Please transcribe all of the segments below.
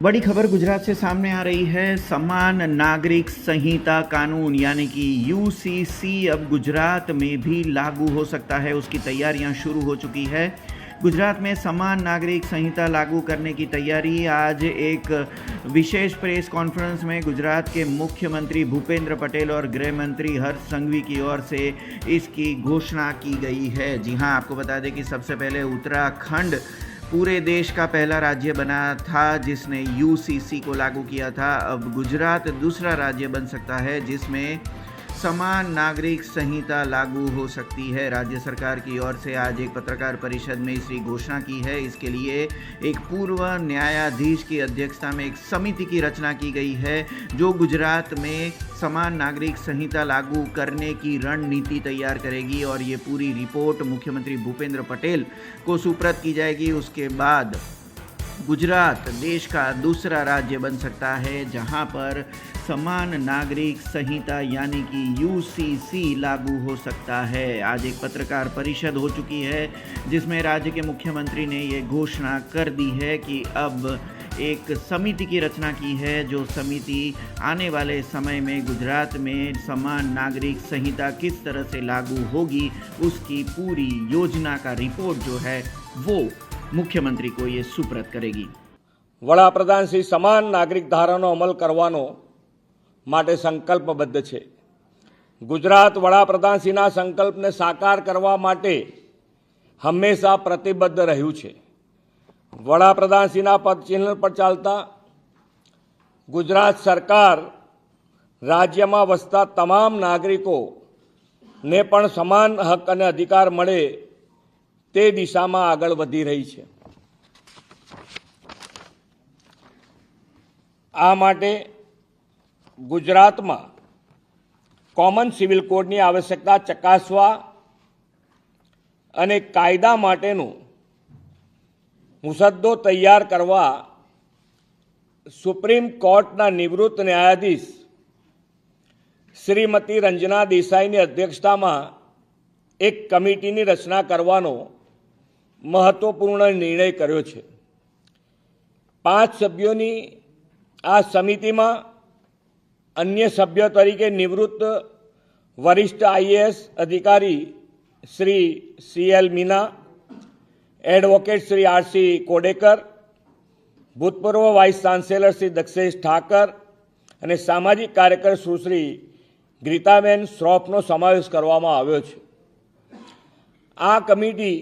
बड़ी खबर गुजरात से सामने आ रही है। समान नागरिक संहिता कानून यानी कि यूसीसी अब गुजरात में भी लागू हो सकता है, उसकी तैयारियां शुरू हो चुकी है। गुजरात में समान नागरिक संहिता लागू करने की तैयारी आज एक विशेष प्रेस कॉन्फ्रेंस में गुजरात के मुख्यमंत्री भूपेंद्र पटेल और गृह मंत्री हर्ष संघवी की ओर से इसकी घोषणा की गई है। जी हाँ, आपको बता दें कि सबसे पहले उत्तराखंड पूरे देश का पहला राज्य बना था जिसने यूसीसी को लागू किया था। अब गुजरात दूसरा राज्य बन सकता है जिसमें समान नागरिक संहिता लागू हो सकती है। राज्य सरकार की ओर से आज एक पत्रकार परिषद में इसकी घोषणा की है। इसके लिए एक पूर्व न्यायाधीश की अध्यक्षता में एक समिति की रचना की गई है जो गुजरात में समान नागरिक संहिता लागू करने की रणनीति तैयार करेगी और ये पूरी रिपोर्ट मुख्यमंत्री भूपेंद्र पटेल को सुपुर्द की जाएगी। उसके बाद गुजरात देश का दूसरा राज्य बन सकता है जहां पर समान नागरिक संहिता यानी कि यूसीसी लागू हो सकता है। आज एक पत्रकार परिषद हो चुकी है जिसमें राज्य के मुख्यमंत्री ने ये घोषणा कर दी है कि अब एक समिति की रचना की है जो समिति आने वाले समय में गुजरात में समान नागरिक संहिता किस तरह से लागू होगी उसकी पूरी योजना का रिपोर्ट जो है वो मुख्यमंत्री को ये सुपुर्द करेगी। वडाप्रधान श्री समान नागरिक धाराનો અમલ કરવાનો માટે સંકલ્પબદ્ધ છે। ગુજરાત વડાપ્રધાનશ્રીના સંકલ્પને સાકાર કરવા માટે હંમેશા પ્રતિબદ્ધ રહ્યું છે। વડાપ્રધાનશ્રીના પદચિહ્ન પર ચાલતા ગુજરાત સરકાર રાજ્યમાં વસતા તમામ નાગરિકોને પણ સમાન હક અને અધિકાર મળે તે દિશામાં આગળ વધી રહી છે। આ માટે ગુજરાતમાં કોમન સિવિલ કોડની આવશ્યકતા ચકાસવા અને કાયદા માટેનો મુસદ્દો તૈયાર કરવા સુપ્રીમ કોર્ટના નિવૃત્ત ન્યાયાધીશ શ્રીમતી રંजना દેસાઈની અધ્યક્ષતામાં એક કમિટીની રચના કરવાનો મહત્વપૂર્ણ નિર્ણય કર્યો છે। 5 સભ્યોની આ સમિતિમાં अन्य सभ्य तरीके निवृत्त वरिष्ठ आईएएस अधिकारी Shri C L Meena, advocate Shri R C Kodekar, भूतपूर्व वाइस चांसेलर श्री दक्षेश ठाकर और सामाजिक कार्यकर सुश्री गीताबेन श्रॉफनो समावेश करवामां आव्यो छे। आ कमिटी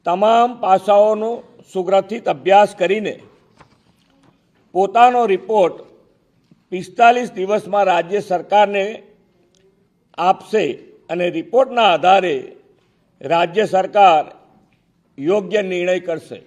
तमाम पासाओनो सुग्रथित अभ्यास करीने पोतानो रिपोर्ट 45 दिवस में राज्य सरकार ने आपसे अने रिपोर्टना आधारे राज्य सरकार योग्य निर्णय करशे।